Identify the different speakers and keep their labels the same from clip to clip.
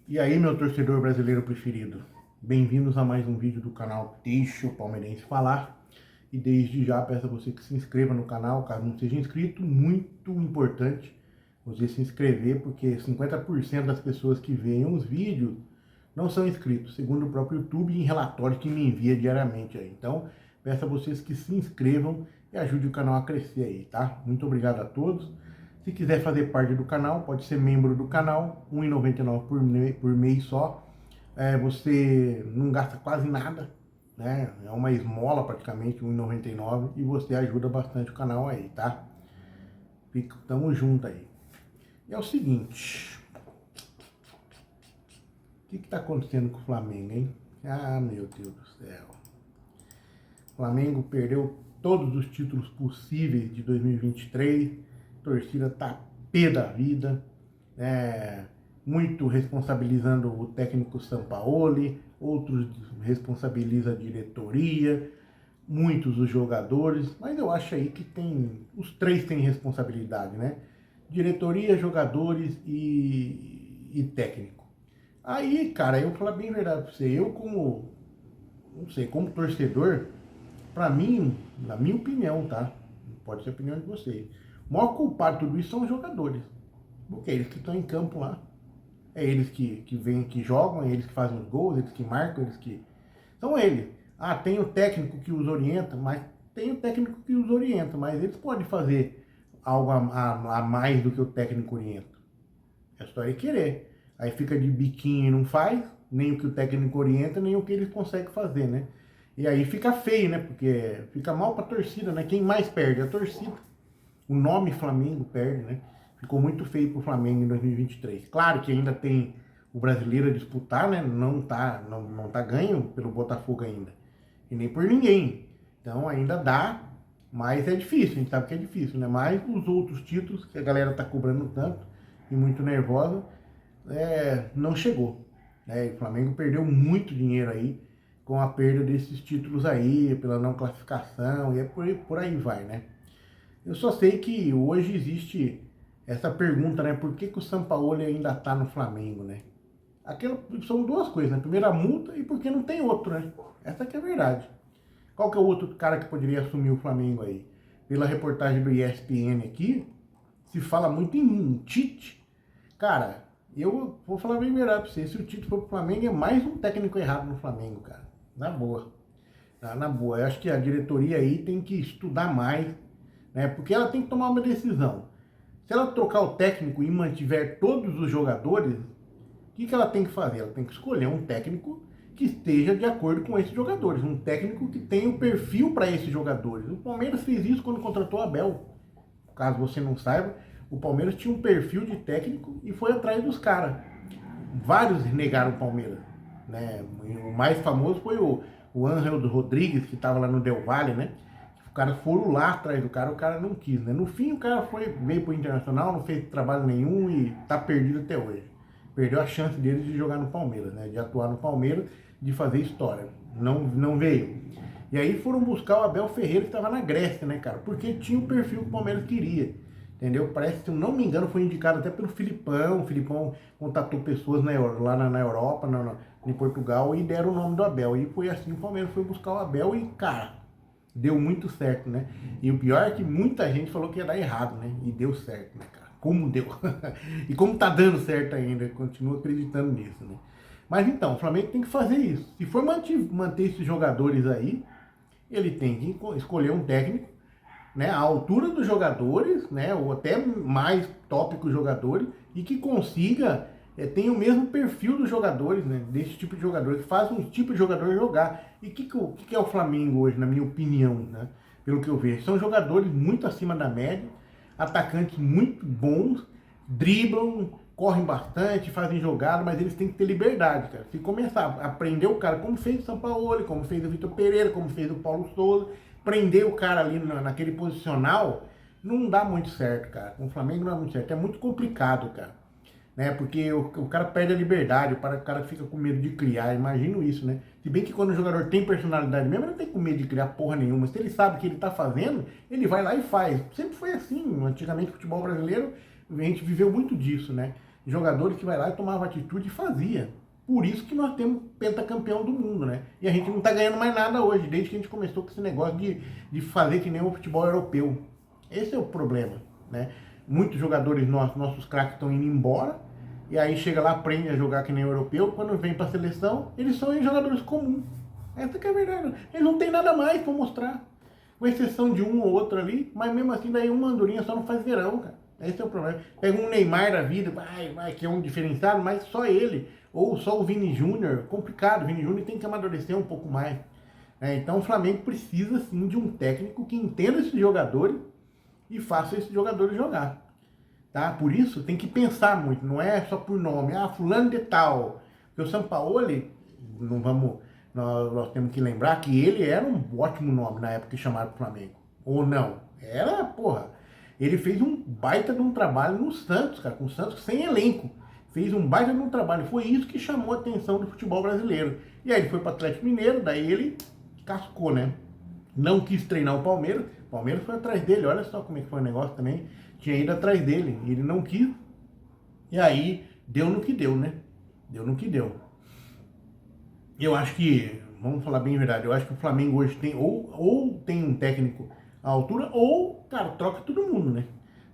Speaker 1: E aí, meu torcedor brasileiro preferido, bem-vindos a mais um vídeo do canal Deixa o Palmeirense Falar. E desde já peço a você que se inscreva no canal, caso não seja inscrito, muito importante você se inscrever, porque 50% das pessoas que veem os vídeos não são inscritos, segundo o próprio YouTube em relatórios que me envia diariamente aí. Então, peço a vocês que se inscrevam e ajude o canal a crescer aí, tá? Muito obrigado a todos. Se quiser fazer parte do canal, pode ser membro do canal, R$ 1,99 por mês só. Você não gasta quase nada, né? É uma esmola praticamente, R$ 1,99, e você ajuda bastante o canal aí, tá? Tamo junto aí. E é o seguinte, o que tá acontecendo com o Flamengo, hein? Ah, meu Deus do céu. O Flamengo perdeu todos os títulos possíveis de 2023, a torcida tá pé da vida, muito responsabilizando o técnico Sampaoli, outros responsabilizam a diretoria, muitos os jogadores, mas eu acho aí que os três têm responsabilidade, né? Diretoria, jogadores e técnico. Aí, cara, eu vou falar bem a verdade pra você, eu não sei, como torcedor, pra mim, na minha opinião, tá? Pode ser a opinião de vocês. O maior culpado de tudo isso são os jogadores. Porque é eles que estão em campo lá. É eles que vêm, que jogam, é eles que fazem os gols, eles que marcam, eles que... São eles. Ah, tem o técnico que os orienta, mas tem o técnico que os orienta, mas eles podem fazer algo a mais do que o técnico orienta. É só ele querer. Aí fica de biquinho e não faz, nem o que o técnico orienta, nem o que eles conseguem fazer, né? E aí fica feio, né? Porque fica mal pra torcida, né? Quem mais perde? A torcida. O nome Flamengo perde, né? Ficou muito feio pro Flamengo em 2023. Claro que ainda tem o brasileiro a disputar, né? Não tá ganho pelo Botafogo ainda. E nem por ninguém. Então ainda dá, mas é difícil, a gente sabe que é difícil, né? Mas os outros títulos que a galera tá cobrando tanto e muito nervosa, não chegou. Né? O Flamengo perdeu muito dinheiro aí com a perda desses títulos aí, pela não classificação, e por aí vai, né? Eu só sei que hoje existe essa pergunta, né? Por que o Sampaoli ainda tá no Flamengo, né? São duas coisas, né? Primeiro a multa e porque não tem outro, né? Essa que é a verdade. Qual que é o outro cara que poderia assumir o Flamengo aí? Pela reportagem do ESPN aqui, se fala muito em Tite. Cara, eu vou falar bem verdade pra você. Se o Tite for pro Flamengo, é mais um técnico errado no Flamengo, cara. Na boa. Tá? Na boa. Eu acho que a diretoria aí tem que estudar mais, né? Porque ela tem que tomar uma decisão. Se ela trocar o técnico e mantiver todos os jogadores, o que ela tem que fazer? Ela tem que escolher um técnico que esteja de acordo com esses jogadores, um técnico que tenha o perfil para esses jogadores. O Palmeiras fez isso quando contratou o Abel. Caso você não saiba, o Palmeiras tinha um perfil de técnico e foi atrás dos caras. Vários negaram o Palmeiras. Né? O mais famoso foi o Ángel Rodrigues, que estava lá no Del Valle, né? Os caras foram lá atrás do cara, o cara não quis, né? No fim, o cara veio pro Internacional, não fez trabalho nenhum e tá perdido até hoje. Perdeu a chance dele de jogar no Palmeiras, né? De atuar no Palmeiras, de fazer história. Não veio. E aí foram buscar o Abel Ferreira, que estava na Grécia, né, cara? Porque tinha o perfil que o Palmeiras queria. Entendeu? Parece, se eu não me engano, foi indicado até pelo Filipão. O Filipão contatou pessoas lá na Europa, em Portugal, e deram o nome do Abel. E foi assim, o Palmeiras foi buscar o Abel e, cara, deu muito certo, né? E o pior é que muita gente falou que ia dar errado, né? E deu certo, né, cara? Como deu? E como tá dando certo ainda, eu continuo acreditando nisso, né? Mas então, o Flamengo tem que fazer isso. Se for manter esses jogadores aí, ele tem que escolher um técnico, né, a altura dos jogadores, né, ou até mais top que os jogadores, e que consiga, tenha o mesmo perfil dos jogadores, né, desse tipo de jogador, que faz um tipo de jogador jogar. E o que é o Flamengo hoje, na minha opinião, né, pelo que eu vejo? São jogadores muito acima da média, atacantes muito bons, driblam, correm bastante, fazem jogada, mas eles têm que ter liberdade, cara. Se começar a aprender o cara, como fez o Sampaoli, como fez o Vitor Pereira, como fez o Paulo Souza, prender o cara ali naquele posicional, não dá muito certo, cara. Com o Flamengo não dá muito certo. É muito complicado, cara. Né? Porque o cara perde a liberdade, o cara fica com medo de criar. Imagino isso, né? Se bem que quando o jogador tem personalidade mesmo, ele não tem com medo de criar porra nenhuma. Se ele sabe o que ele tá fazendo, ele vai lá e faz. Sempre foi assim. Antigamente, o futebol brasileiro, a gente viveu muito disso, né? jogadores que vai lá e tomava atitude e fazia. Por isso que nós temos pentacampeão do mundo, né? E a gente não tá ganhando mais nada hoje, desde que a gente começou com esse negócio de fazer que nem o futebol europeu. Esse é o problema, né? Muitos jogadores nossos craques estão indo embora, e aí chega lá, aprende a jogar que nem o europeu, quando vem pra seleção, eles são jogadores comuns. Essa que é a verdade. Eles não tem nada mais pra mostrar. Com exceção de um ou outro ali, mas mesmo assim daí uma andorinha só não faz verão, cara. Esse é o problema. Pega um Neymar da vida, vai, que é um diferenciado, mas só ele. Ou só o Vini Júnior, complicado. O Vini Júnior tem que amadurecer um pouco mais. Então o Flamengo precisa sim de um técnico que entenda esses jogadores e faça esses jogadores jogar. Tá? Por isso tem que pensar muito, não é só por nome. Ah, fulano de tal. Porque o Sampaoli, não vamos... Nós temos que lembrar que ele era um ótimo nome na época que chamaram pro Flamengo. Ou não? Era, porra. Ele fez um baita de um trabalho no Santos, cara, com o Santos sem elenco. Fez um baita de um trabalho. Foi isso que chamou a atenção do futebol brasileiro. E aí ele foi para o Atlético Mineiro, daí ele cascou, né? Não quis treinar o Palmeiras. O Palmeiras foi atrás dele, olha só como é que foi o negócio também. Tinha ido atrás dele, ele não quis. E aí deu no que deu, né? Deu no que deu. Eu acho que, vamos falar bem a verdade, eu acho que o Flamengo hoje tem, ou tem um técnico à altura, ou, cara, troca todo mundo, né?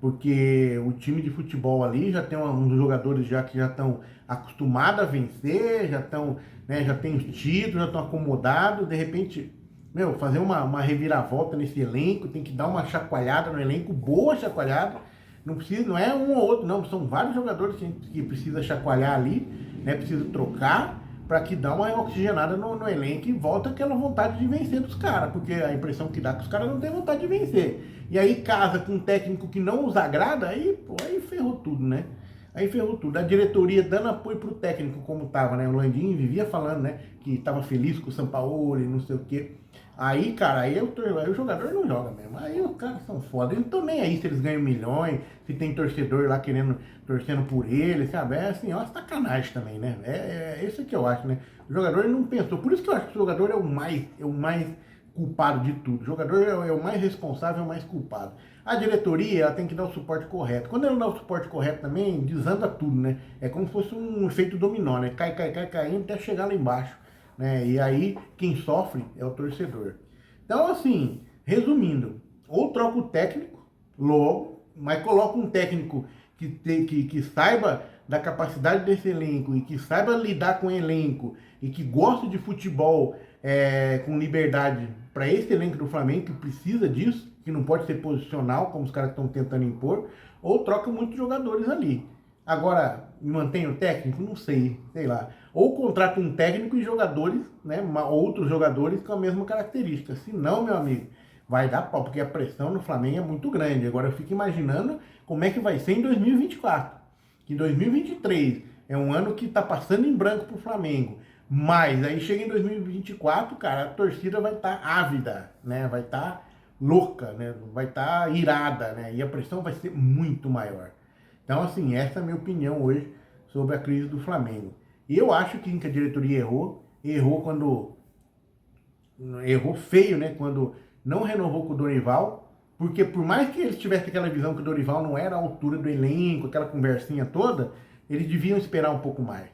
Speaker 1: Porque o time de futebol ali já tem uns jogadores já que já estão acostumados a vencer, já estão, né, já tem os títulos, já estão acomodados, de repente, fazer uma reviravolta nesse elenco, tem que dar uma chacoalhada no elenco, boa chacoalhada, não precisa, não é um ou outro, não, são vários jogadores que precisa chacoalhar ali, né, precisa trocar, para que dá uma oxigenada no elenco e volta aquela vontade de vencer dos caras, porque a impressão que dá é que os caras não têm vontade de vencer. E aí casa com um técnico que não os agrada, aí ferrou tudo, né? Aí ferrou tudo. A diretoria dando apoio pro técnico como tava, né? O Landim vivia falando, né? Que tava feliz com o Sampaoli, não sei o quê. Aí, cara, aí o jogador não joga mesmo. Aí os caras são foda. Eles não estão nem aí se eles ganham milhões, se tem torcedor lá torcendo por eles, sabe? É assim, é uma sacanagem também, né? É isso que eu acho, né? O jogador não pensou. Por isso que eu acho que o jogador é o mais culpado de tudo. O jogador é o mais responsável, é o mais culpado. A diretoria, ela tem que dar o suporte correto. Quando ela não dá o suporte correto também, desanda tudo, né? É como se fosse um efeito dominó, né? Cai, caindo até chegar lá embaixo. Né? E aí, quem sofre é o torcedor. Então, assim, resumindo, ou troca o técnico logo, mas coloca um técnico que saiba da capacidade desse elenco e que saiba lidar com o elenco e que gosta de futebol com liberdade para esse elenco do Flamengo, que precisa disso, que não pode ser posicional, como os caras estão tentando impor, ou troca muitos jogadores ali. Agora, mantém o técnico? Não sei lá. Ou contrata um técnico e jogadores, né, outros jogadores com a mesma característica. Se não, meu amigo, vai dar pau, porque a pressão no Flamengo é muito grande. Agora eu fico imaginando como é que vai ser em 2024. Que 2023 é um ano que está passando em branco pro Flamengo. Mas aí chega em 2024, cara, a torcida vai estar ávida, né? Vai estar louca, né? Vai estar irada, né? E a pressão vai ser muito maior. Então, assim, essa é a minha opinião hoje sobre a crise do Flamengo. E eu acho que a diretoria errou quando... Errou feio, né? Quando não renovou com o Dorival, porque por mais que eles tivessem aquela visão que o Dorival não era a altura do elenco, aquela conversinha toda, eles deviam esperar um pouco mais,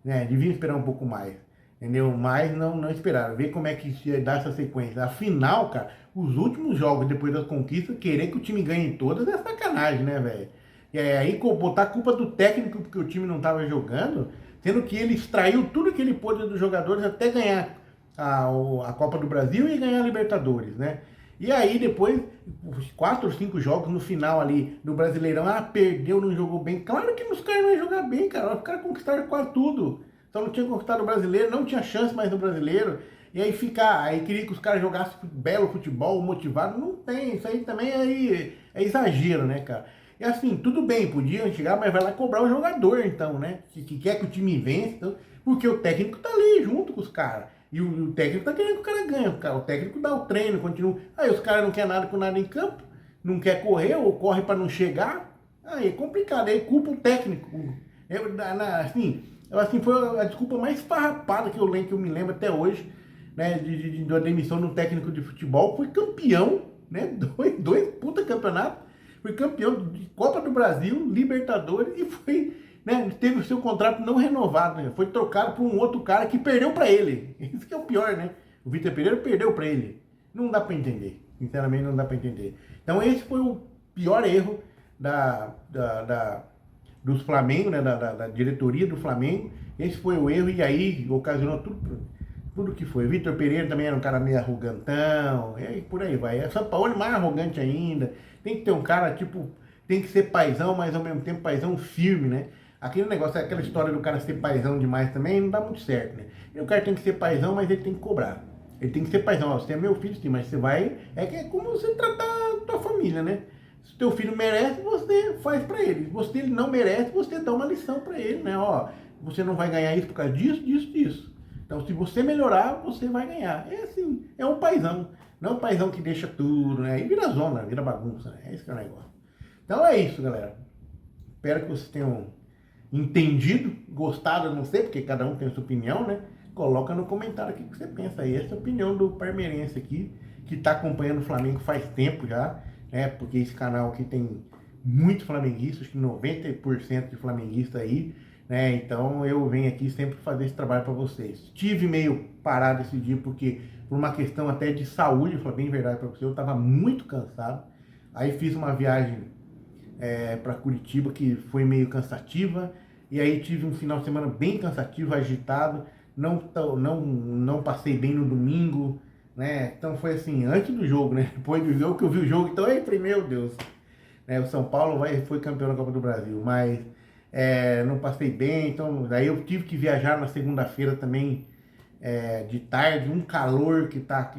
Speaker 1: né? Deviam esperar um pouco mais, entendeu? Mas não esperaram, ver como é que ia dar essa sequência. Afinal, cara, os últimos jogos depois das conquistas, querer que o time ganhe todas é sacanagem, né, velho? E aí botar a culpa do técnico porque o time não estava jogando, sendo que ele extraiu tudo que ele pôde dos jogadores até ganhar a Copa do Brasil e ganhar a Libertadores, né? E aí depois, 4 ou 5 jogos no final ali do Brasileirão, perdeu, não jogou bem. Claro que os caras não iam jogar bem, cara. Os caras conquistaram quase tudo. Então não tinha conquistado o Brasileiro, não tinha chance mais no Brasileiro. E aí aí queria que os caras jogassem belo futebol, motivado. Não tem, isso aí também é exagero, né, cara? E assim, tudo bem, podia chegar, mas vai lá cobrar o jogador, então, né? Que quer que o time vença, então, porque o técnico tá ali junto com os caras. E o técnico tá querendo que o cara ganhe. O técnico dá o treino, continua. Aí os caras não querem nada com nada em campo, não quer correr ou corre para não chegar. Aí é complicado, aí culpa o técnico. Assim, foi a desculpa mais farrapada que eu me lembro até hoje, né? Da demissão de um técnico de futebol. Foi campeão, né? Dois puta campeonatos. Foi campeão de Copa do Brasil, Libertadores e foi né? Ele teve o seu contrato não renovado, né? Foi trocado por um outro cara que perdeu para ele. Isso que é o pior, né? O Vitor Pereira perdeu para ele. Não dá para entender. Sinceramente, não dá para entender. Então, esse foi o pior erro dos Flamengo, né? Da diretoria do Flamengo. Esse foi o erro e aí ocasionou tudo que foi. Vitor Pereira também era um cara meio arrogantão, e aí por aí vai. É São Paulo mais arrogante ainda. Tem que ter um cara, tipo, tem que ser paizão, mas ao mesmo tempo paizão firme, né? Aquele negócio, aquela história do cara ser paizão demais também não dá muito certo, né? E o cara tem que ser paizão, mas ele tem que cobrar. Ele tem que ser paizão. Ó, você é meu filho, sim, mas você vai. É como você tratar a tua família, né? Se o teu filho merece, você faz pra ele. Se você ele não merece, você dá uma lição pra ele, né? Ó, você não vai ganhar isso por causa disso, disso, disso. Então, se você melhorar, você vai ganhar. É assim, é um paizão. Não é um paizão que deixa tudo, né? E vira zona, vira bagunça, né? É isso que é o negócio. Então é isso, galera. Espero que vocês tenham entendido, gostado, eu não sei, porque cada um tem a sua opinião, né? Coloca no comentário o que você pensa aí. Essa é a opinião do parmeirense aqui, que está acompanhando o Flamengo faz tempo já, né? Porque esse canal aqui tem muito flamenguista, acho que 90% de flamenguista aí, né? Então eu venho aqui sempre fazer esse trabalho para vocês. Tive meio parado esse dia porque por uma questão até de saúde, vou falar bem verdade para você, eu estava muito cansado. Aí fiz uma viagem para Curitiba que foi meio cansativa e aí tive um final de semana bem cansativo, agitado. Não passei bem no domingo, né? Então foi assim, antes do jogo, né? Depois do jogo que eu vi o jogo, então, ei, meu Deus, né? O São Paulo foi campeão da Copa do Brasil, mas não passei bem, então daí eu tive que viajar na segunda-feira também, de tarde, um calor que tá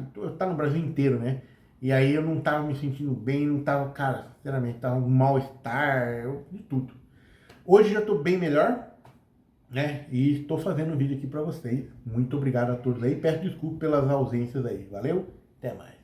Speaker 1: no Brasil inteiro, né? E aí eu não tava me sentindo bem, não tava, cara, sinceramente, tava um mal-estar, de tudo. Hoje já tô bem melhor, né? E estou fazendo um vídeo aqui para vocês. Muito obrigado a todos aí. Peço desculpa pelas ausências aí. Valeu? Até mais.